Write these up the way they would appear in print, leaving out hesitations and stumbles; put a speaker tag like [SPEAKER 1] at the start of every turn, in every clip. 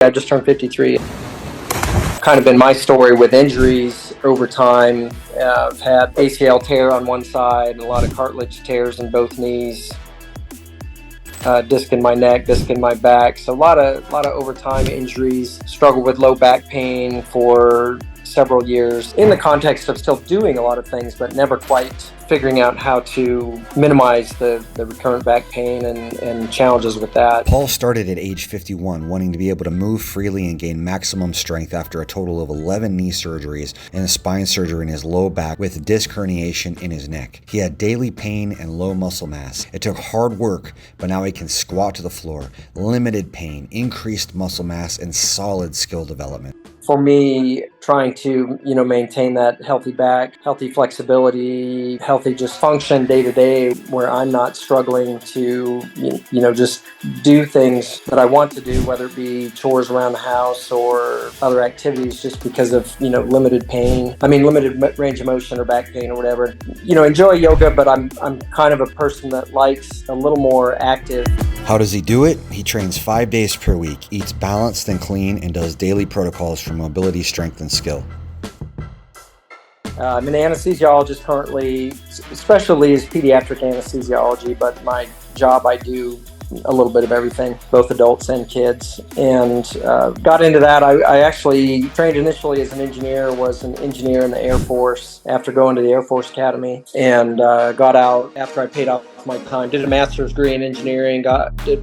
[SPEAKER 1] I just turned 53. Kind of been my story with injuries over time. I've had ACL tear on one side and a lot of cartilage tears in both knees. Disc in my neck, disc in my back. So a lot of overtime injuries. Struggled with low back pain for several years in the context of still doing a lot of things, but never quite figuring out how to minimize the recurrent back pain and challenges with that.
[SPEAKER 2] Paul started at age 51, wanting to be able to move freely and gain maximum strength after a total of 11 knee surgeries and a spine surgery in his low back with disc herniation in his neck. He had daily pain and low muscle mass. It took hard work, but now he can squat to the floor. Limited pain, increased muscle mass, and solid skill development.
[SPEAKER 1] For me, trying to, maintain that healthy back, healthy flexibility, healthy just function day to day, where I'm not struggling to, just do things that I want to do, whether it be chores around the house or other activities, just because of, limited pain. Limited range of motion or back pain or whatever. Enjoy yoga, but I'm kind of a person that likes a little more active.
[SPEAKER 2] How does he do it? He trains 5 days per week, eats balanced and clean, and does daily protocols for mobility, strength, and skill.
[SPEAKER 1] I'm an anesthesiologist currently. Specialty is pediatric anesthesiology, but my job, I do a little bit of everything, both adults and kids, and got into that. I actually trained initially as an engineer, was an engineer in the Air Force after going to the Air Force Academy, and got out after I paid off my time, did a master's degree in engineering,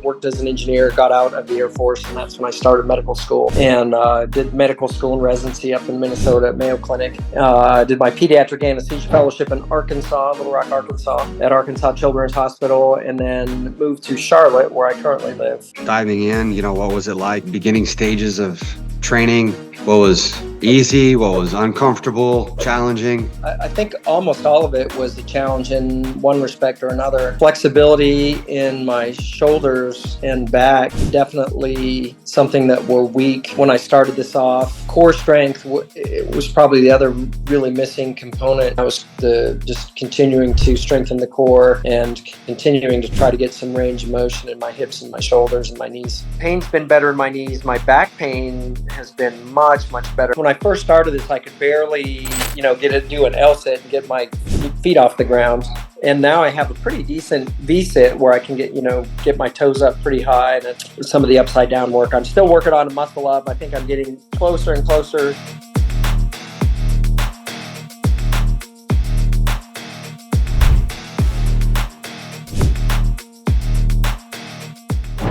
[SPEAKER 1] worked as an engineer, got out of the Air Force, and that's when I started medical school, and did medical school and residency up in Minnesota at Mayo Clinic. Did my pediatric anesthesia fellowship in Arkansas, Little Rock, Arkansas, at Arkansas Children's Hospital, and then moved to Charlotte, where I currently live.
[SPEAKER 3] Diving in, what was it like? Beginning stages of training, what was easy, what was uncomfortable, challenging?
[SPEAKER 1] I think almost all of it was a challenge in one respect or another. Flexibility in my shoulders and back, definitely something that were weak when I started this off. Core strength it was probably the other really missing component. I was just continuing to strengthen the core and continuing to try to get some range of motion in my hips and my shoulders and my knees. Pain's been better in my knees. My back pain has been much better. When I first started this, I could barely, do an L-sit and get my feet off the ground. And now I have a pretty decent V-sit where I can get my toes up pretty high, and some of the upside down work. I'm still working on a muscle up. I think I'm getting closer and closer.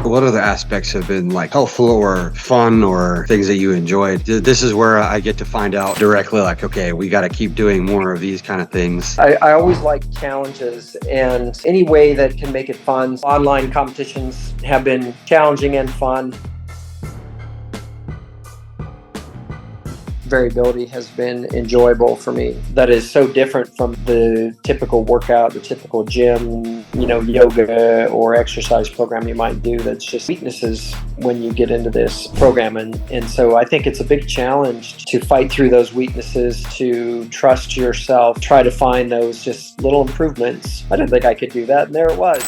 [SPEAKER 3] What other aspects have been helpful or fun or things that you enjoyed? This is where I get to find out directly, okay, we got to keep doing more of these kind of things.
[SPEAKER 1] I always like challenges, and any way that can make it fun. Online competitions have been challenging and fun. Variability has been enjoyable for me. That is so different from the typical workout, the typical gym, yoga or exercise program you might do. That's just weaknesses when you get into this program. And so I think it's a big challenge to fight through those weaknesses, to trust yourself, try to find those just little improvements. I didn't think I could do that, and there it was.